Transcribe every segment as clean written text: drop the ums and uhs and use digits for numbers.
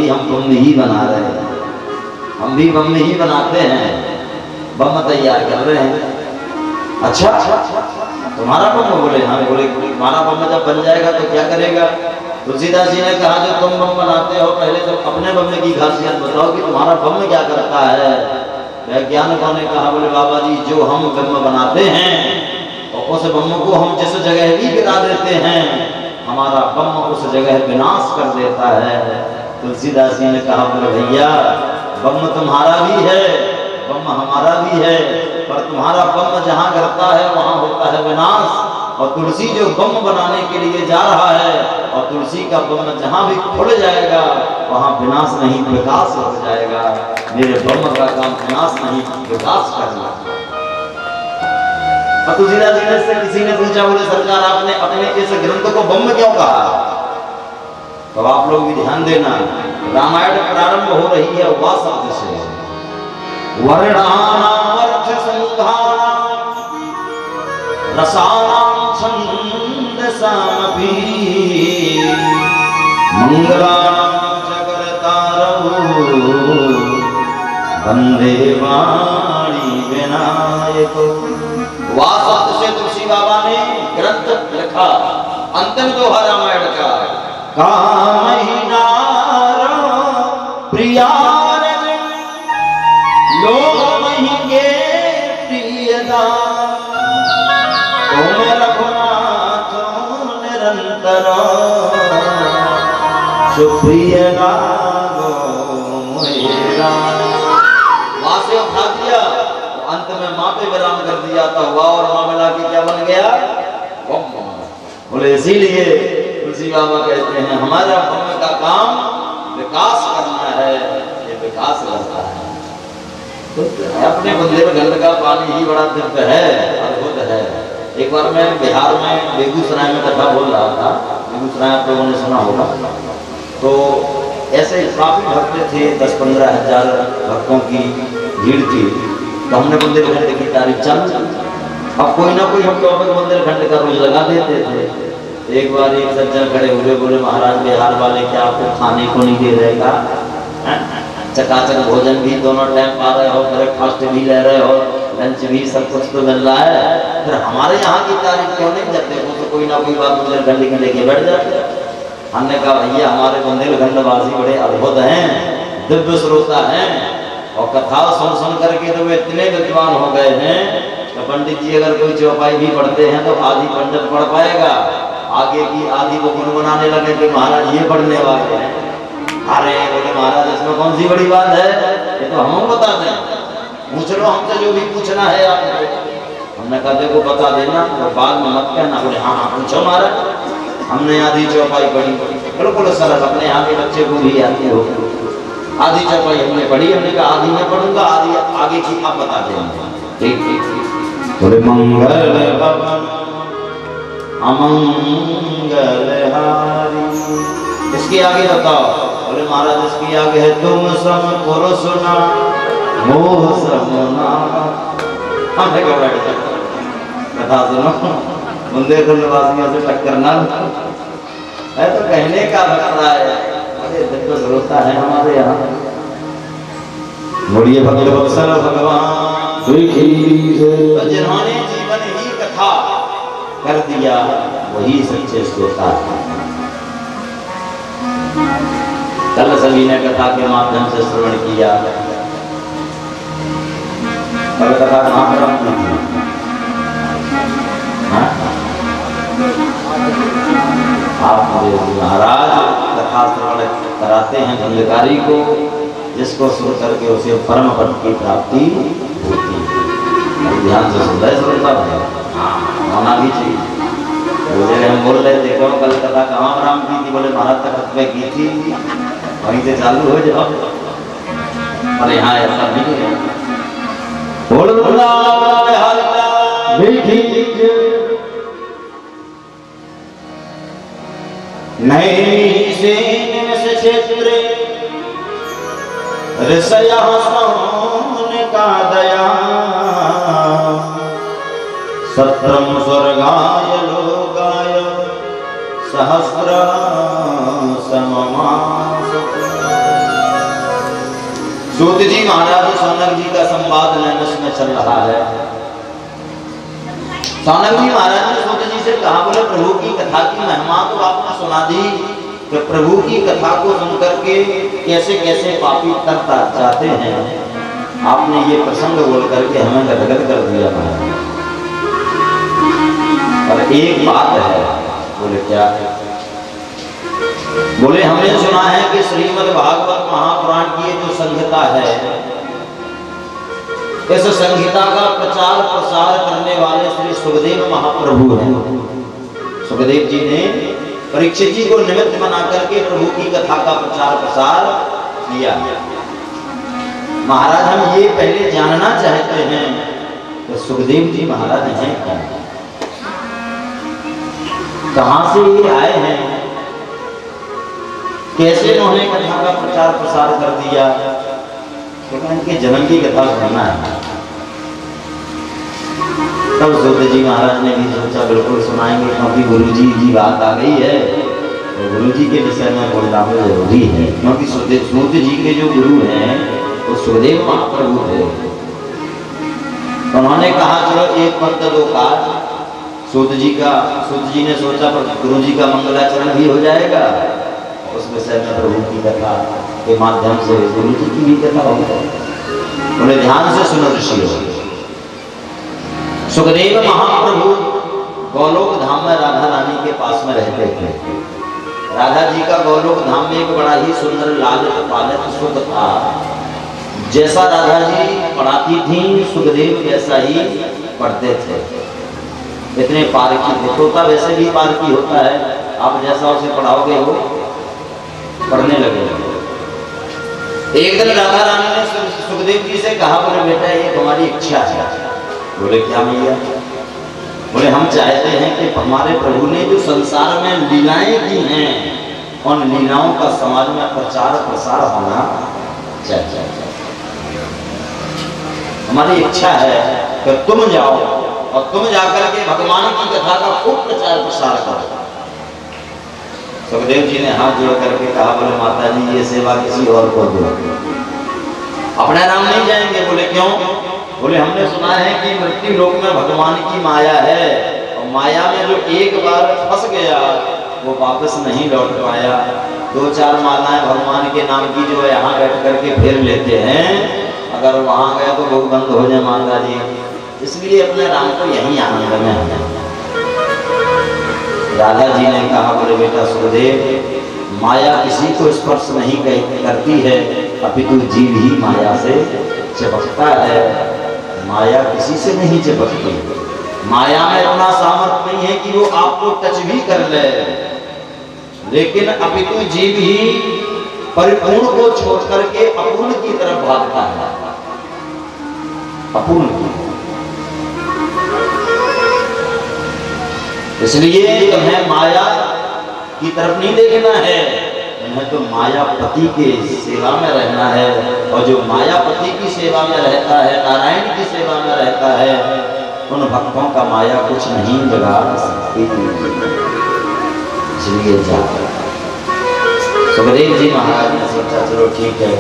हम बम ही बना रहे हैं, हम भी बम ही बनाते हैं, बम तैयार कर रहे हैं। अच्छा तुम्हारा बम? बोले हाँ। बोले तुम्हारा बम जब बन जाएगा तो क्या करेगा? तुलसीदास जी ने कहा जो तुम बम बनाते हो पहले तो अपने बम की खासियत बताओ कि तुम्हारा बम क्या करता है। वैज्ञानिकों ने कहा बोले बाबा जी जो हम बम बनाते हैं और उस बम को हम जिस जगह भी गिरा देते हैं हमारा बम उस जगह विनाश कर देता है। तुलसीदास जी ने कहा बोले भैया बम तुम्हारा भी है, बम हमारा भी है, पर तुम्हारा बम जहाँ गिरता है वहाँ होता है विनाश, और तुलसी जो बम बनाने के लिए जा रहा है और तुलसी का बम जहाँ भी खुल जाएगा वहाँ विनाश नहीं विकास हो जाएगा। मेरे बम का काम विनाश नहीं विकास करना। तुलसीदास जी से किसी ने पूछा बोले सरकार आपने अपने इस ग्रंथ को बम क्यों कहा? तो आप लोग भी ध्यान देना, रामायण प्रारंभ हो रही है वा शब्द से, वर्णानामर्थ संधानाम रसानाम छंदसामपि मंगलानां जगर्तारौ वंदे वाणी विनायको। वासंत से तुलसी बाबा ने ग्रंथ लिखा, अंतिम दोहा रामायण का। कामहीनार प्रियार लोग महेंगे प्रियदा, तुम रघुनाथ निरंतर सुप्रिय गावो मेरा। वहां से उठा दिया तो अंत में माँ पे विराम कर दिया तो हुआ और माँ मिला के क्या बन गया? बोले इसीलिए तुलसी बाबा कहते हैं हमारा बम का काम विकास करना है, ये विकास करता है। तो अपने बुंदेलखंड का पानी ही बड़ा दिव्य है, अद्भुत है। एक बार मैं बिहार में बेगूसराय में कथा बोल रहा था, बेगूसराय आप लोगों ने सुना होगा। तो ऐसे काफी भक्त थे, 10-15 हजार भक्तों की भीड़ थी। तो हमने बुंदेलखंड की तारीफ चालू, अब कोई ना कोई हम टॉपिक बुंदेलखंड का रोज लगा देते थे। एक बार एक सज्जन खड़े हुए बोले महाराज बिहार वाले क्या आपको खाने को नहीं दे रहेगा? चकाचक भोजन भी दोनों टाइम पा रहे हो, ब्रेकफास्ट भी ले रहे हो, लंच भी, सब कुछ तो मिल रहा है, फिर हमारे यहाँ की तारीफ क्यों नहीं करते हो? तो कोई ना कोई बात बुंदेलखंड की लेके बैठ जाते। हमने कहा भैया हमारे बुंदेलखंड वासी बड़े अद्भुत हैं, दिव्य श्रोता हैं, और कथा सुन करके तो वे इतने विद्वान हो गए हैं तो पंडित जी अगर कोई चौपाई भी पढ़ते हैं तो आधी पंडित पढ़ पाएगा, आगे की आधी वो गुनगुनाने लगे कि महाराज ये पढ़ने वाले हैं। अरे बोले महाराज इसमें कौन सी बड़ी बात है, ये तो हम बता दें, पूछ लो हमसे जो भी पूछना है आपको। हमने कहा देखो बता देना तो बाद में मत कहना। बोले हाँ हाँ पूछो महाराज। हमने आधी चौपाई पढ़ी, बिल्कुल सरल, अपने यहाँ के बच्चे को भी आती हो। आधी चौपाई हमने पढ़ी, हमने कहा आधी मैं पढ़ूंगा, आधी आगे की आप बता देंगे। ठीक ठीक। बोले मंगल भवन अमंगल हारी, इसके आगे बताओ। बोले महाराज इसके आगे है तुम सम पुरुष ना मोह समना। हमने कहा बैठ जाओ कथा सुनो, बुंदेलखंड वासियों से टक्कर ना है। तो कहने का मतलब है बड़े दिव्य श्रोता है हमारे यहाँ। बोलिए भक्त वत्सल भगवान जिन्होंने जीवन ही कथा कर दिया वही सच्चे श्रोता है। कल सभी ने कथा के माध्यम से श्रवण किया। कल कथा कहाँ प्रारंभ की थी? आप महाराज कथा श्रवण कराते हैं धुंधकारी को, जिसको सुन करके उसे परम पद की प्राप्ति होती है। ध्यान से सुन रहे श्रोता है, होना भी चाहिए। बोले हम बोल रहे थे कौन कल कथा कहाँ प्रारंभ की थी? बोले महाराज तक में की थी, वहीं से चालू हो जाओ। पर यहाँ ऐसा नहीं है। बोल नहीं से क्षेत्र ऋषया सोने का दया सत्रम स्वर्गाय लोकाय सहस्र सममास। सूत जी महाराज सौनक जी का संवाद नैमिष में चल रहा है। सौनक जी महाराज ने सूत जी से कहा, बोले प्रभु की कथा की महिमा तो आपने सुना दी, कि प्रभु की कथा को सुनकर के कैसे कैसे पापी तरता जाते हैं, आपने ये प्रसंग बोल करके हमें गदगद कर दिया महाराज। और एक बात है, बोले क्या है? बोले हमने सुना है कि श्रीमद् भागवत महापुराण की जो संहिता है, इस संहिता का प्रचार प्रसार करने वाले श्री सुखदेव महाप्रभु हैं। सुखदेव जी ने परीक्षित जी को निमित्त बना करके प्रभु की कथा का प्रचार प्रसार किया। महाराज हम ये पहले जानना चाहते हैं कि सुखदेव जी महाराज हैं कौन, कहां से ये आए हैं, कैसे उन्होंने कथा का प्रचार प्रसार कर दिया, क्योंकि इनके जन्म की कथा सुनना है। तब सूत जी महाराज ने भी सोचा बिल्कुल सुनाएंगे, क्योंकि गुरु जी की बात आ गई है तो गुरु जी के विषय में बोलना तो जरूरी है, क्योंकि सूत जी के जो गुरु हैं वो सुखदेव महाप्रभु थे। तो उन्होंने कहा चलो एक पंथ दो काज। सूत जी ने सोचा पर गुरु जी का मंगलाचरण भी हो जाएगा, उस विषय में प्रभु की कथा के माध्यम से गुरु जी की भी कथा हो जाए। बोले ध्यान से सुनो ऋषियों। सुखदेव महाप्रभु गोलोक धाम में राधा रानी के पास में रहते थे। राधा जी का गोलोक धाम में एक बड़ा ही सुंदर लालित पालित सुख था। जैसा राधा जी पढ़ाती थी सुखदेव वैसा ही पढ़ते थे। इतने पारखी थे, तोता वैसे भी पारखी होता है, आप जैसा उसे पढ़ाओगे वो पढ़ने लगे। एक दिन राधा रानी ने सुखदेव जी से कहा, बोले बेटा ये तुम्हारी इच्छा है। बोले क्या मैया? बोले हम चाहते हैं कि हमारे प्रभु ने जो संसार में लीलाएं की हैं, उन लीलाओं का समाज में प्रचार प्रसार होना चाहिए। हमारी इच्छा है कि तुम जाओ और तुम जाकर के भगवान की कथा का खूब प्रचार प्रसार करो। सुखदेव जी ने हाथ जोड़ करके कहा, बोले माता जी ये सेवा किसी और को दो, अपने नाम नहीं जाएंगे। बोले क्यों? बोले हमने सुना है कि मृत्यु लोक में भगवान की माया है, और माया में जो एक बार फंस गया वो वापस नहीं लौट पाया। दो चार मालाएं भगवान के नाम की जो है यहाँ बैठ करके फेर लेते हैं, अगर वहां गए तो लोग बंद हो जाए माता जी, इसलिए अपने राम को यही आनंद में है। राधा जी ने कहा, बोले बेटा सुखदेव माया किसी को स्पर्श नहीं करती है, अपितु जीव ही माया से चिपकता है। माया किसी से नहीं चिपकती। माया में इतना सामर्थ्य नहीं है कि वो आपको टच भी कर ले, लेकिन अपितु जीव ही परिपूर्ण को छोड़ करके अपूर्ण की तरफ भागता है। अपूर्ण की, इसलिए तुम्हें माया की तरफ नहीं देखना है, तुम्हें तो मायापति के सेवा में रहना है। और जो मायापति की सेवा में रहता है, नारायण की सेवा में रहता है, उन भक्तों का माया कुछ नहीं बिगाड़ सकती। इसलिए जाकर सुखदेव जी महाराज ने सोचा चलो ठीक है,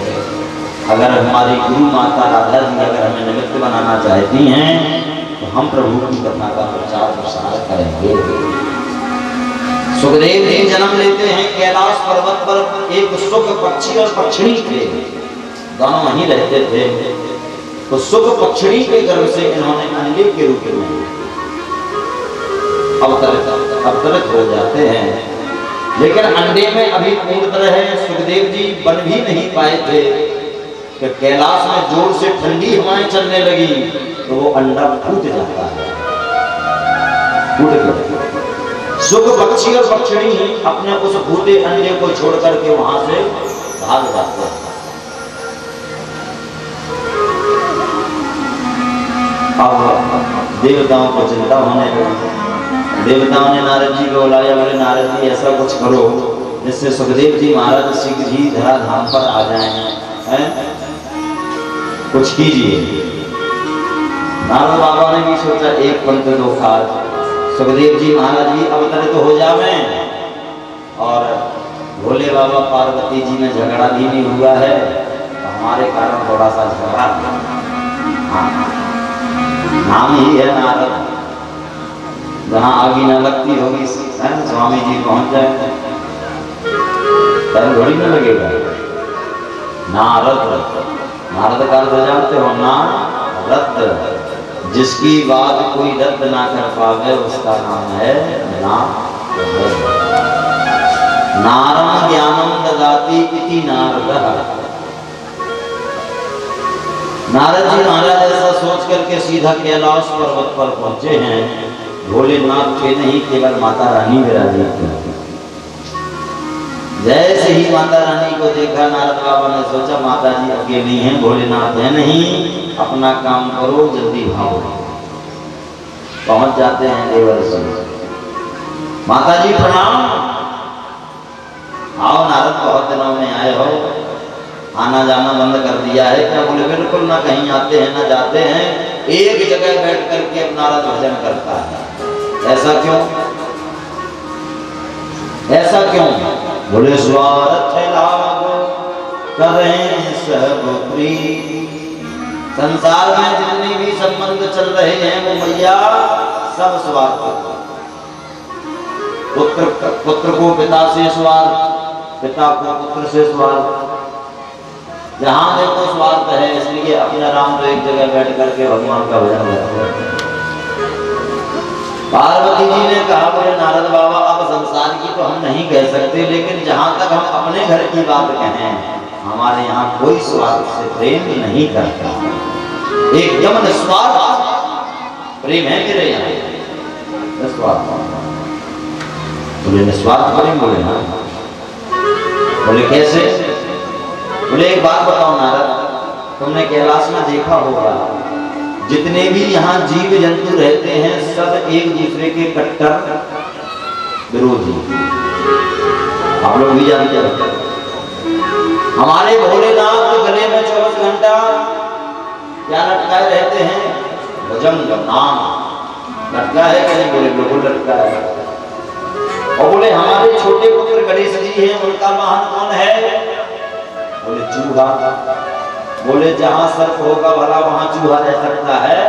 अगर हमारी गुरु माता राधा जी अगर हमें निमित्त बनाना चाहती हैं तो हम प्रभु की कथा का प्रचार प्रसार करेंगे। सुखदेव जी जन्म लेते हैं कैलाश पर्वत पर। एक सुख पक्षी और पक्षिणी थे, दोनों वहीं रहते थे। तो सुख पक्षिणी के गर्भ से इन्होंने अंडे के रूप में अवतरित हो जाते हैं, लेकिन अंडे में अभी पूर्ण तरह सुखदेव जी बन भी नहीं पाए थे कि कैलाश में जोर से ठंडी हवाएं चलने लगी तो वो अंडा फूट जाता है, फूट गया। सुख पक्षी और पक्षिणी अपने उस फूटे अंडे को छोड़ करके वहां से भाग जाते हैं। अब देवताओं को चिंता होने लगी। देवताओं ने नारद जी को बुलाया, बोले नारद जी ऐसा कुछ करो जिससे सुखदेव जी महाराज शीघ्र ही धराधाम पर आ जाएं, हैं? कुछ कीजिए। नारद बाबा ने भी सोचा एक पंथ दो काज। सुखदेव जी महाराज जी अवतरित तो हो जावे, और भोले बाबा पार्वती जी में झगड़ा भी नहीं हुआ है, हमारे कारण थोड़ा सा झगड़ा। हाँ, नाम ही है नारद, जहाँ आगे न लगती होगी स्वामी जी पहुंच जाए, घड़ी न लगेगा। नारद, नारद का अर्थ जानते हो? नारद, जिसकी बात कोई रद्द ना कर पावे उसका नाम है नारद। नारम ज्ञानम ददाति इति नारदः। नारद जी महाराज ऐसा सोच करके सीधा कैलाश पर्वत पर पहुंचे हैं। भोलेनाथ के नहीं, केवल माता रानी विराजित थी। जैसे ही माता रानी को देखा, नारद बाबा ने सोचा माता जी अकेली हैं, भोलेनाथ है नहीं, अपना काम करो, जल्दी भागो। पहुंच जाते हैं देवर्षि। माता जी प्रणाम। आओ नारद, बहुत दिनों में आए हो, आना जाना बंद कर दिया है क्या? बोले बिल्कुल ना, कहीं आते हैं ना जाते हैं, एक जगह बैठ करके अब नारद भजन करता है। ऐसा क्यों? ऐसा क्यों? बोले स्वार्थ लाभ करें सब प्रीत। संसार में जितने भी संबंध चल रहे हैं वो मैया सब स्वार्थ। पुत्र को पिता से स्वार्थ, पिता को पुत्र से स्वार्थ, जहां देखो स्वार्थ है। इसलिए अपना राम तो एक जगह बैठ करके भगवान का भजन करते हैं। पार्वती जी ने कहा, बोले नारद बाबा अब संसार की तो हम नहीं कह सकते, लेकिन जहां तक हम अपने घर की बात कहें, हमारे यहाँ कोई स्वार्थ से प्रेम नहीं करता, एकदम निस्वार्थ प्रेम है मेरे यहाँ। निस्वार्थ, बोले निस्वार्थ प्रेम? बोले हाँ। बोले कैसे? बोले एक बात बताओ नारद, तुमने कैलाश में देखा होगा जितने भी यहाँ जीव जंतु रहते हैं सब एक दूसरे के कट्टर विरोधी। आप लोग भी जानते हैं हमारे भोलेनाथ के गले में 24 घंटा क्या लटकाए रहते हैं? भुजंग नाम लटका है कि नहीं? बोले बिल्कुल लटका है। और बोले हमारे छोटे पुत्र गणेश जी हैं, उनका वाहन कौन है? बोले चूहा। बोले जहां सर्प होगा भला वहां चूहा रह सकता है?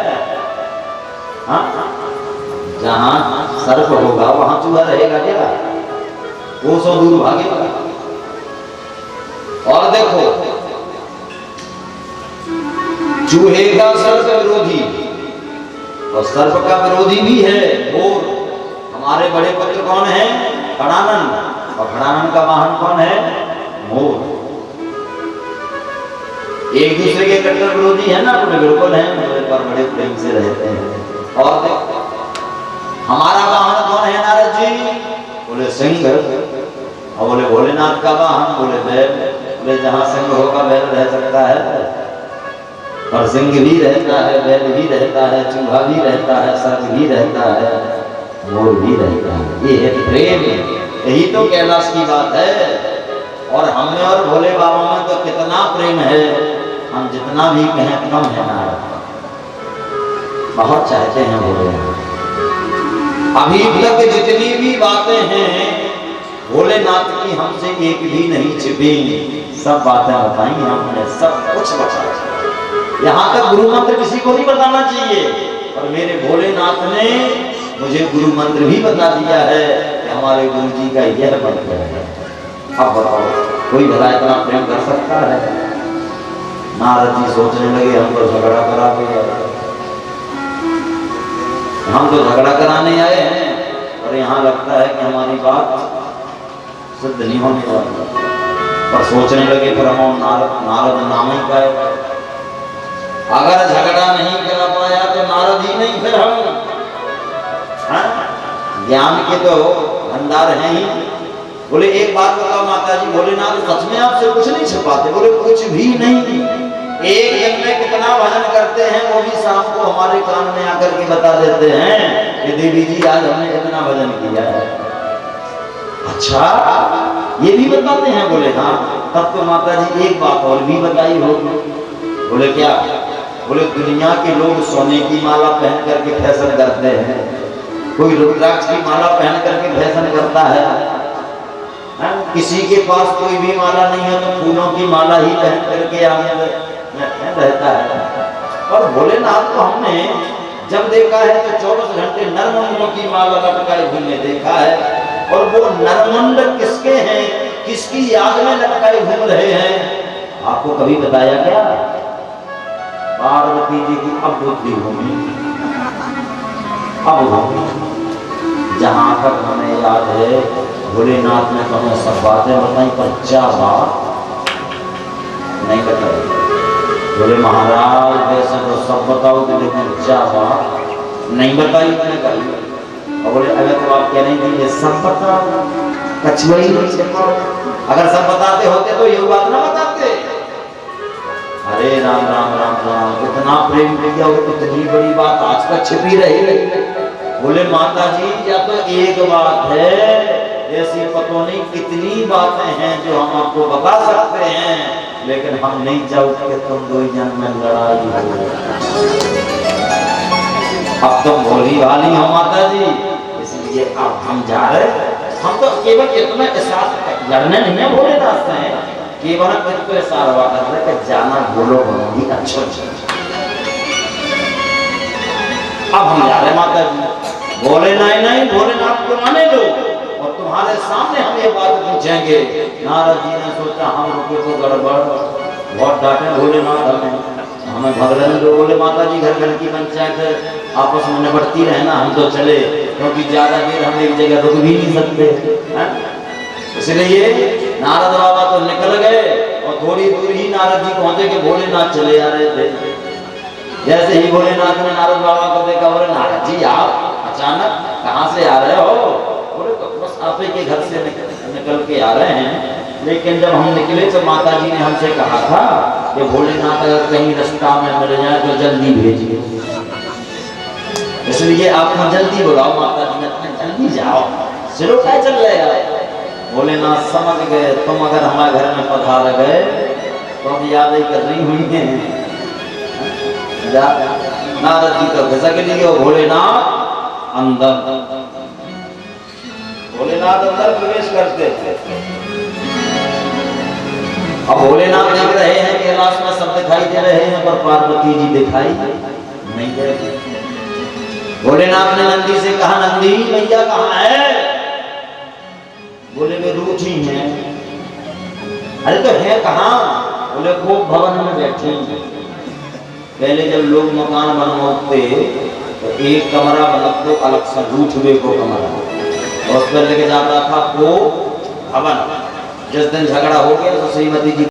हाँ, जहां सर्प होगा वहां चूहा रहेगा क्या? वो सौ दूर भागेगा। और देखो चूहे का सर्प विरोधी, और सर्प का विरोधी भी है मोर। हमारे बड़े पुत्र कौन है? फणानन, और फणानन का वाहन कौन है? मोर। एक दूसरे के कट्टर विरोधी है ना? बोले बिल्कुल है, पर बड़े प्रेम से रहते हैं। और देखो हमारा वाहन कौन है नारद जी? बोले सिंह। और बोले भोलेनाथ का वाहन? बोले बैल। बोले जहां सिंह होगा बैल रह सकता है, पर सिंह भी रहता है, बैल भी रहता है, चूहा भी रहता है, सर्प भी रहता है, मोर भी रहता है। ये है प्रेम, यही तो कैलाश की बात है। और हमें और भोले बाबा में तो कितना प्रेम है, हम जितना भी कहें कम है नारद। बहुत चाहते हैं भोले। अभी तक जितनी भी बातें हैं भोलेनाथ की हमसे एक भी नहीं छिपी, सब बातें बताई हमने, सब कुछ बताया। यहाँ तक गुरु मंत्र किसी को नहीं बताना चाहिए, और मेरे भोलेनाथ ने मुझे गुरु मंत्र भी बता दिया है कि हमारे गुरु जी का यह मंत्र है। अब बताओ कोई भला इतना प्रेम कर सकता है? नारद जी सोचने लगे हम तो झगड़ा करा के आए, हम तो झगड़ा कराने आए हैं, और यहाँ लगता है कि हमारी बात सिद्ध नहीं होने वाली। पर सोचने लगे फिर हम नारद नाम ही का, अगर झगड़ा नहीं करा पाया तो नारद ही नहीं, फिर हम ज्ञान के तो भंडार हैं ही। बोले एक बात बताओ माता जी, भोलेनाथ सच में आपसे कुछ नहीं छिपाते? बोले कुछ भी नहीं। एक दिन में कितना भजन करते हैं वो भी शाम को हमारे कान में आकर के बता देते हैं कि देवी जी आज हमने इतना भजन किया है। अच्छा ये भी बताते हैं? बोले हाँ। तब तो माता जी एक बात और भी बताई होगी। बोले क्या? बोले दुनिया के लोग सोने की माला पहन करके फैशन करते हैं, कोई रुद्राक्ष की माला पहन करके फैशन करता है, किसी के पास कोई भी माला नहीं है तो फूलों की माला ही पहन करके आनंद रहता है। और भोलेनाथ को हमने जब देखा है तो 24 घंटे नरमुंडों की माला लटकाए घूमे देखा है। और वो नरमुंड किसके हैं, किसकी याद में लटकाए घूम रहे हैं, आपको कभी बताया क्या? पार्वती जी की अब बुद्धि होगी, अब होगी। जहां तक हमें याद है भोलेनाथ ने तो हमें सब बातें बताई, पर क्या बात नहीं बताई। बोले महाराज वैसे तो सब बताओगे लेकिन क्या बात नहीं बताई मैंने कही। और बोले अगर तो आप कह रही थी ये सब बताओ, कछुआ ही अगर सब बताते होते तो ये बात ना बताते। अरे राम राम राम राम, इतना प्रेम किया हो, इतनी बड़ी बात आज तक छिपी रही। बोले माता जी या तो एक बात है, ऐसी पता नहीं कितनी बातें हैं जो हम आपको बता सकते हैं, लेकिन हम नहीं चाहते तुम दो जन में लड़ाई हो। अब तुम भोली भाली हो माता जी, इसलिए अब हम जा रहे। हम तो केवल इतना एहसास लड़ने नहीं है भोलेनाथ से, केवल तो इशारा कर रहे कि जाना बोलो बोलोगी अच्छा। अब हम जा रहे माता जी। बोले नहीं नहीं भोलेनाथ को माने लो और तुम्हारे सामने हम ये बात पूछेंगे। नारद जी ने सोचा हम रुके तो गड़बड़, बहुत डांटे भोलेनाथ हमें भगवान लोग। बोले माता जी घर घर की पंचायत आपस में निपटती रहे ना, हम तो चले, क्योंकि ज्यादा देर हम एक जगह रुक भी नहीं सकते। इसलिए नारद बाबा तो निकल गए और थोड़ी दूर ही नारद जी पहुंचे कि भोलेनाथ चले आ रहे थे। जैसे ही भोलेनाथ ने नारद बाबा को देखा, बोले नारद जी आप अचानक कहाँ से आ रहे हो? बोले तो बस आप ही के घर से निकल के आ रहे हैं, लेकिन जब हम निकले तो माता जी ने हमसे कहा था कि भोलेनाथ अगर कहीं रास्ता में मिल जाए तो जल्दी भेजिए, इसलिए आप जल्दी बुलाओ। माता जी ने जल्दी जाओ, सिरो क्या चल रहा। भोलेनाथ समझ गए तुम अगर हमारे घर में पधार गए तो अब याद ही कर रही हुई है। नारद जी तो घसक लिए, भोलेनाथ अंदर, भोलेनाथ अंदर प्रवेश करते थे। अब भोलेनाथ देख रहे हैं कैलाश में सब दिखाई दे रहे हैं, पर पार्वती जी दिखाई नहीं दे रही। भोलेनाथ ने नंदी से कहा नंदी भैया कहाँ है? बोले वे रूठी हैं। अरे तो है कहाँ? बोले वो भवन में बैठे। पहले जब लोग मकान बनवाते तो एक कमरा मतलब तो अलग सा रूठवे को कमरा, और उस पर लेके जाता था वो भवन। जिस दिन झगड़ा हो गया तो श्रीमती जी